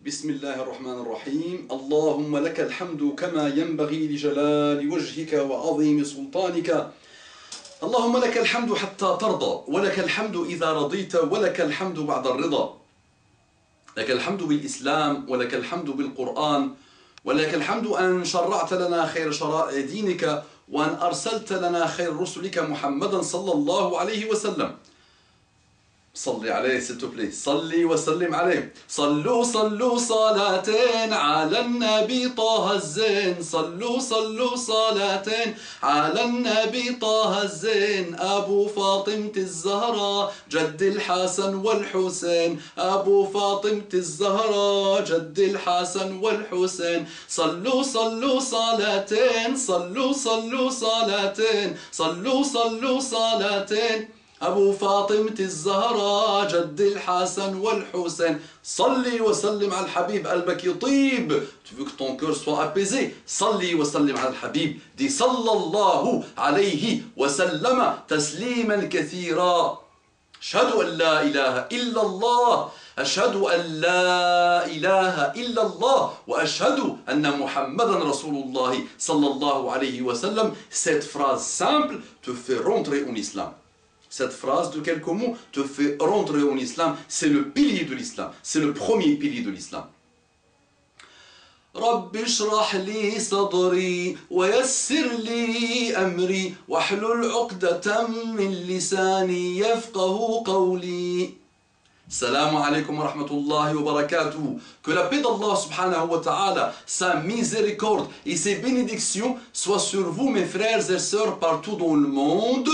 بسم الله الرحمن الرحيم اللهم لك الحمد كما ينبغي لجلال وجهك وعظيم سلطانك اللهم لك الحمد حتى ترضى ولك الحمد إذا رضيت ولك الحمد بعد الرضا لك الحمد بالإسلام ولك الحمد بالقرآن ولك الحمد أن شرعت لنا خير شرائع دينك وأن أرسلت لنا خير رسلك محمدا صلى الله عليه وسلم صلي عليه s'il te plaît صلي وسلم عليه صلوا صلوا صلاتين على النبي طه الزين صلوا صلوا صلاتين على النبي طه الزين أبو فاطمة الزهراء جد الحسن والحسين أبو فاطمة الزهراء جد الحسن والحسين صلوا صلوا صلاتين صلوا صلوا صلاتين صلوا صلوا صلاتين أبو فاطمة الزهراء جد الحسن والحسين صلي وسلم على الحبيب قلبك يطيب tu veux que ton cœur soit apaisé صلي وسلم على الحبيب دي صلى الله عليه وسلم تسليما كثيرا أشهد أن لا إله إلا الله أشهد أن لا إله إلا الله وأشهد أن محمدا رسول الله صلى الله عليه وسلم. Cette phrase simple te fait rentrer en islam. Cette phrase de quelques mots te fait rentrer en islam. C'est le pilier de l'islam. C'est le premier pilier de l'islam. رب اشرح لي صدري ويسر لي أمري واحلل عقدة من لساني يفقه قولي. Salam alaikum wa rahmatullahi wa barakatuh. Que la paix d'Allah subhanahu wa ta'ala, sa miséricorde et ses bénédictions soient sur vous mes frères et sœurs partout dans le monde.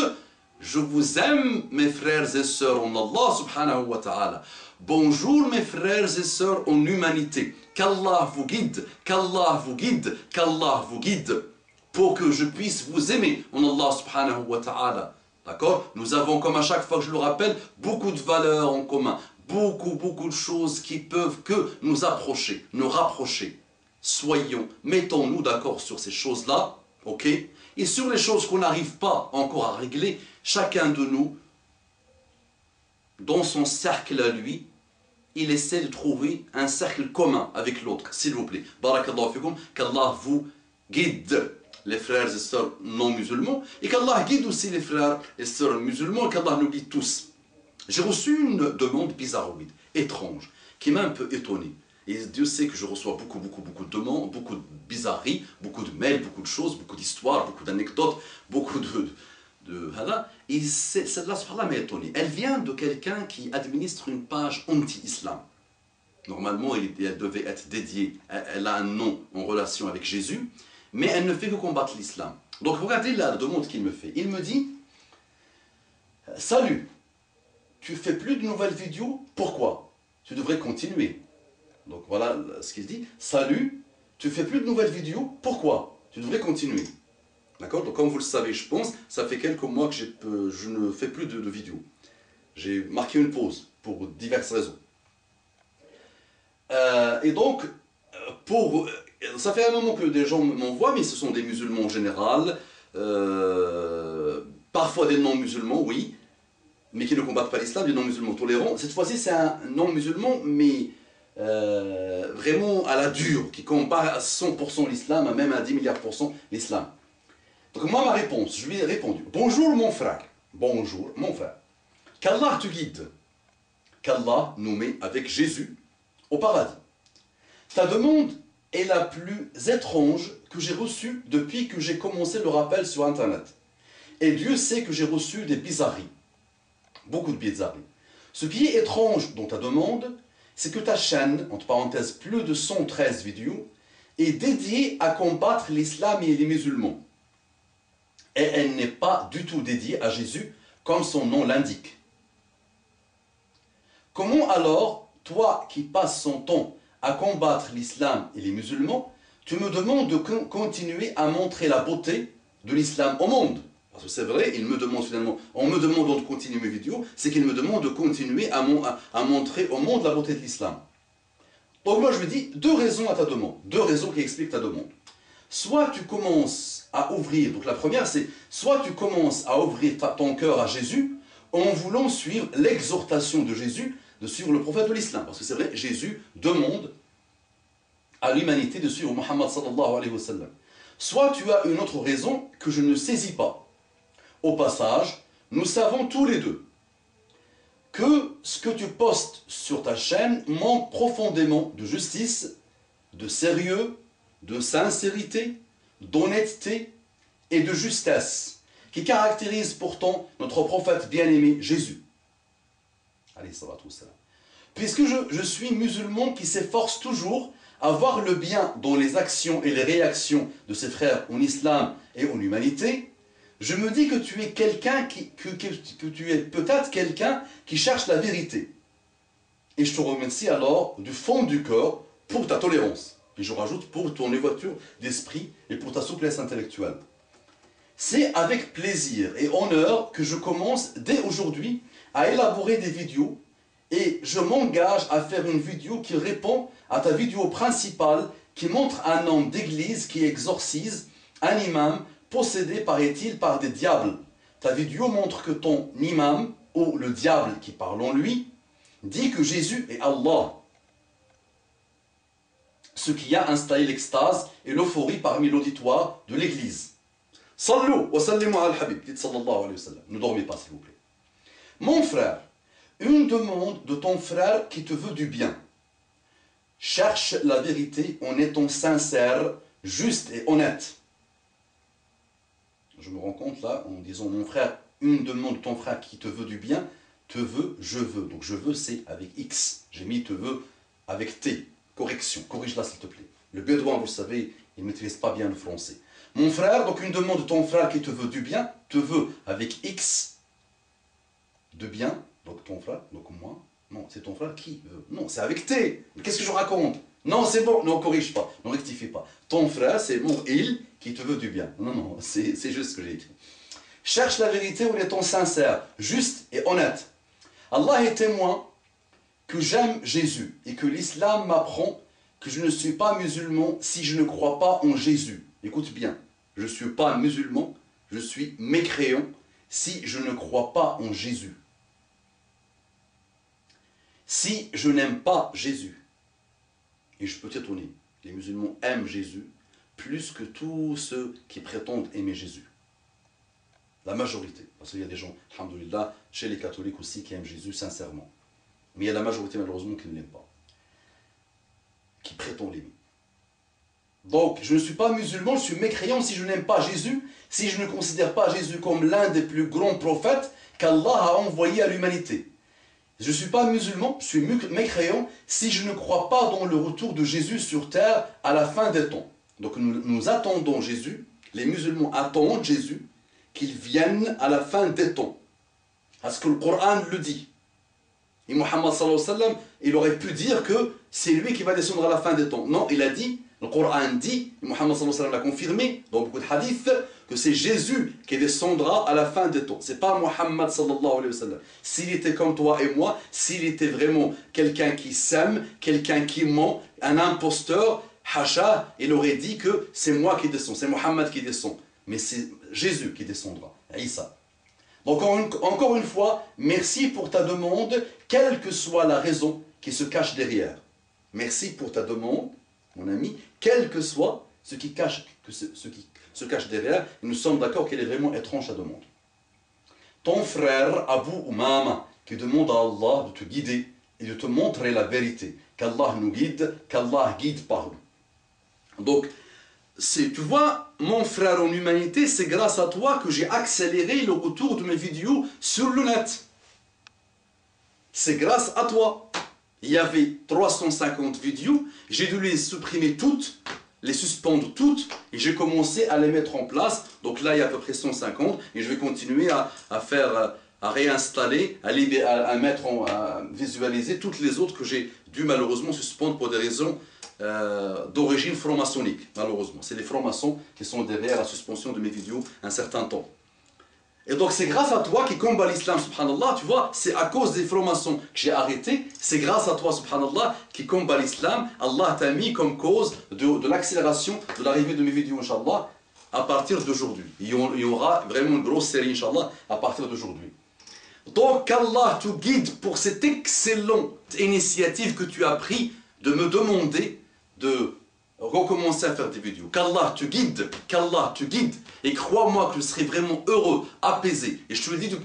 Je vous aime, mes frères et sœurs en Allah subhanahu wa ta'ala. Bonjour mes frères et sœurs en humanité. Qu'Allah vous guide, qu'Allah vous guide, qu'Allah vous guide. Pour que je puisse vous aimer en Allah subhanahu wa ta'ala. D'accord? Nous avons, comme à chaque fois que je le rappelle, beaucoup de valeurs en commun. Beaucoup de choses qui peuvent que nous approcher, nous rapprocher. Soyons, mettons-nous d'accord sur ces choses-là. Ok? Et sur les choses qu'on n'arrive pas encore à régler, chacun de nous, dans son cercle à lui, il essaie de trouver un cercle commun avec l'autre, s'il vous plaît. Barakallahu fikum, qu'Allah vous guide, les frères et sœurs non musulmans, et qu'Allah guide aussi les frères et sœurs musulmans, et qu'Allah nous guide tous. J'ai reçu une demande bizarroïde, étrange, qui m'a un peu étonné. Et Dieu sait que je reçois beaucoup de demandes, beaucoup de bizarreries, beaucoup de mails, beaucoup de choses, beaucoup d'histoires, beaucoup d'anecdotes, beaucoup de et celle-là, subhanallah, m'a étonné. Elle vient de quelqu'un qui administre une page anti-islam. Normalement, elle devait être dédiée, elle a un nom en relation avec Jésus, mais elle ne fait que combattre l'islam. Donc regardez la demande qu'il me fait. Il me dit, salut, tu fais plus de nouvelles vidéos, pourquoi? Tu devrais continuer. Donc voilà ce qu'il dit, salut, tu fais plus de nouvelles vidéos, pourquoi? Tu devrais continuer. D'accord? Donc comme vous le savez, je pense, ça fait quelques mois que je ne fais plus de vidéos. J'ai marqué une pause pour diverses raisons. Et donc, ça fait un moment que des gens m'envoient, mais ce sont des musulmans en général, parfois des non-musulmans, oui, mais qui ne combattent pas l'islam, des non-musulmans tolérants. Cette fois-ci, c'est un non-musulman, mais vraiment à la dure, qui combat à 100% l'islam, même à 10 milliards % l'islam. Donc moi, ma réponse, je lui ai répondu, bonjour mon frère, qu'Allah te guide, qu'Allah nous met avec Jésus au paradis. Ta demande est la plus étrange que j'ai reçue depuis que j'ai commencé le rappel sur Internet. Et Dieu sait que j'ai reçu des bizarreries, beaucoup de bizarreries. Ce qui est étrange dans ta demande, c'est que ta chaîne, entre parenthèses plus de 113 vidéos, est dédiée à combattre l'islam et les musulmans. Et elle n'est pas du tout dédiée à Jésus, comme son nom l'indique. Comment alors, toi qui passes son temps à combattre l'islam et les musulmans, tu me demandes de continuer à montrer la beauté de l'islam au monde? Parce que c'est vrai, il me demande finalement, en me demandant de continuer mes vidéos, c'est qu'il me demande de continuer à montrer au monde la beauté de l'islam. Donc moi je lui dis deux raisons à ta demande, deux raisons qui expliquent ta demande. Soit tu commences à ouvrir, donc la première c'est, soit tu commences à ouvrir ton cœur à Jésus en voulant suivre l'exhortation de Jésus, de suivre le prophète de l'islam. Parce que c'est vrai, Jésus demande à l'humanité de suivre Muhammad sallallahu alayhi wa sallam. Soit tu as une autre raison que je ne saisis pas. Au passage, nous savons tous les deux que ce que tu postes sur ta chaîne manque profondément de justice, de sérieux, de sincérité, d'honnêteté et de justesse, qui caractérise pourtant notre prophète bien-aimé Jésus. Allez, ça va tout ça. Puisque je suis musulman qui s'efforce toujours à voir le bien dans les actions et les réactions de ses frères en islam et en humanité, je me dis que tu es quelqu'un que tu es peut-être quelqu'un qui cherche la vérité. Et je te remercie alors du fond du cœur pour ta tolérance. Et je rajoute pour ton ouverture d'esprit et pour ta souplesse intellectuelle. C'est avec plaisir et honneur que je commence dès aujourd'hui à élaborer des vidéos et je m'engage à faire une vidéo qui répond à ta vidéo principale qui montre un homme d'église qui exorcise un imam possédé, paraît-il, par des diables. Ta vidéo montre que ton imam, ou le diable qui parle en lui, dit que Jésus est Allah. Ce qui a installé l'extase et l'euphorie parmi l'auditoire de l'église. Sallu wa sallimu al habib, dites sallallahu alayhi wa sallam. Ne dormez pas s'il vous plaît. Mon frère, une demande de ton frère qui te veut du bien. Cherche la vérité en étant sincère, juste et honnête. Je me rends compte là en disant mon frère, une demande de ton frère qui te veut du bien, te veut, je veux. Donc je veux c'est avec X. J'ai mis te veut avec T. Correction, corrige-la s'il te plaît. Le bédouin, vous savez, il ne maîtrise pas bien le français. Mon frère, donc une demande de ton frère qui te veut du bien, te veut avec X de bien, donc ton frère, donc moi. Non, c'est ton frère qui veut. Non, c'est avec T. Mais qu'est-ce que je raconte? Non, c'est bon, non, corrige pas, ne rectifie pas. Ton frère, c'est mon il qui te veut du bien. Non, non, c'est juste ce que j'ai écrit. Cherche la vérité en étant sincère, juste et honnête. Allah est témoin que j'aime Jésus et que l'islam m'apprend que je ne suis pas musulman si je ne crois pas en Jésus. Écoute bien, je ne suis pas musulman, je suis mécréant si je ne crois pas en Jésus. Si je n'aime pas Jésus, et je peux t'étonner, les musulmans aiment Jésus plus que tous ceux qui prétendent aimer Jésus. La majorité, parce qu'il y a des gens, alhamdoulilah, chez les catholiques aussi qui aiment Jésus sincèrement. Mais il y a la majorité malheureusement qui ne l'aime pas, qui prétend l'aimer. Donc, je ne suis pas musulman, je suis mécréant si je n'aime pas Jésus, si je ne considère pas Jésus comme l'un des plus grands prophètes qu'Allah a envoyé à l'humanité. Je ne suis pas musulman, je suis mécréant si je ne crois pas dans le retour de Jésus sur terre à la fin des temps. Donc nous attendons Jésus, les musulmans attendent Jésus, qu'il vienne à la fin des temps. Parce que le Coran le dit. Et Muhammad sallallahu alayhi wa sallam, il aurait pu dire que c'est lui qui va descendre à la fin des temps. Non, il a dit, le Coran dit, et Muhammad sallallahu alayhi wa sallam l'a confirmé dans beaucoup de hadiths, que c'est Jésus qui descendra à la fin des temps. C'est pas Muhammad sallallahu alayhi wa sallam. S'il était comme toi et moi, s'il était vraiment quelqu'un qui s'aime, quelqu'un qui ment, un imposteur, hacha, il aurait dit que c'est moi qui descends, c'est Muhammad qui descend. Mais c'est Jésus qui descendra, Isa. Donc encore une fois, merci pour ta demande, quelle que soit la raison qui se cache derrière. Merci pour ta demande, mon ami, quel que soit ce qui se cache derrière, nous sommes d'accord qu'elle est vraiment étrange ta demande. Ton frère Abu Umama qui demande à Allah de te guider et de te montrer la vérité, qu'Allah nous guide, qu'Allah guide par nous. Donc, tu vois, mon frère en humanité, c'est grâce à toi que j'ai accéléré le retour de mes vidéos sur le net. C'est grâce à toi. Il y avait 350 vidéos, j'ai dû les supprimer toutes, les suspendre toutes, et j'ai commencé à les mettre en place. Donc là, il y a à peu près 150, et je vais continuer à réinstaller, à visualiser toutes les autres que j'ai dû malheureusement suspendre pour des raisons d'origine franc-maçonnique, malheureusement. C'est les francs-maçons qui sont derrière la suspension de mes vidéos un certain temps. Et donc c'est grâce à toi qui combat l'islam, subhanallah, tu vois, c'est à cause des francs-maçons que j'ai arrêté, c'est grâce à toi, subhanallah, qui combat l'islam, Allah t'a mis comme cause de l'accélération de l'arrivée de mes vidéos, inshallah, à partir d'aujourd'hui. Il y aura vraiment une grosse série, inshallah, à partir d'aujourd'hui. Donc qu'Allah te guide pour cette excellente initiative que tu as prise de me demander de recommencer à faire des vidéos. Qu'Allah te guide, qu'Allah te guide. Et crois-moi que je serai vraiment heureux, apaisé. Et je te le dis du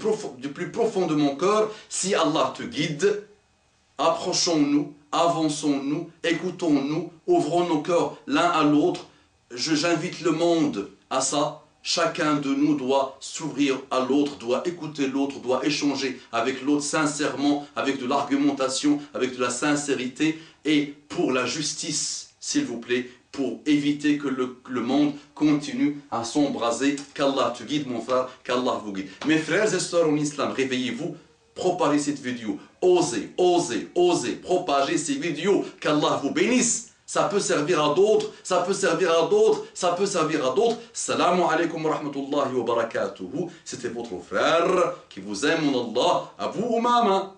plus profond de mon cœur, si Allah te guide, approchons-nous, avançons-nous, écoutons-nous, ouvrons nos cœurs l'un à l'autre. J'invite le monde à ça. Chacun de nous doit s'ouvrir à l'autre, doit écouter l'autre, doit échanger avec l'autre sincèrement, avec de l'argumentation, avec de la sincérité et pour la justice, s'il vous plaît, pour éviter que le monde continue à s'embraser. Qu'Allah te guide, mon frère, qu'Allah vous guide. Mes frères et sœurs en islam, réveillez-vous, propagez cette vidéo. Osez, osez, osez propager ces vidéos. Qu'Allah vous bénisse. Ça peut servir à d'autres, ça peut servir à d'autres, ça peut servir à d'autres. Salam alaikum wa rahmatullahi wa barakatuhu. C'était votre frère qui vous aime, mon Allah, Abu Umama.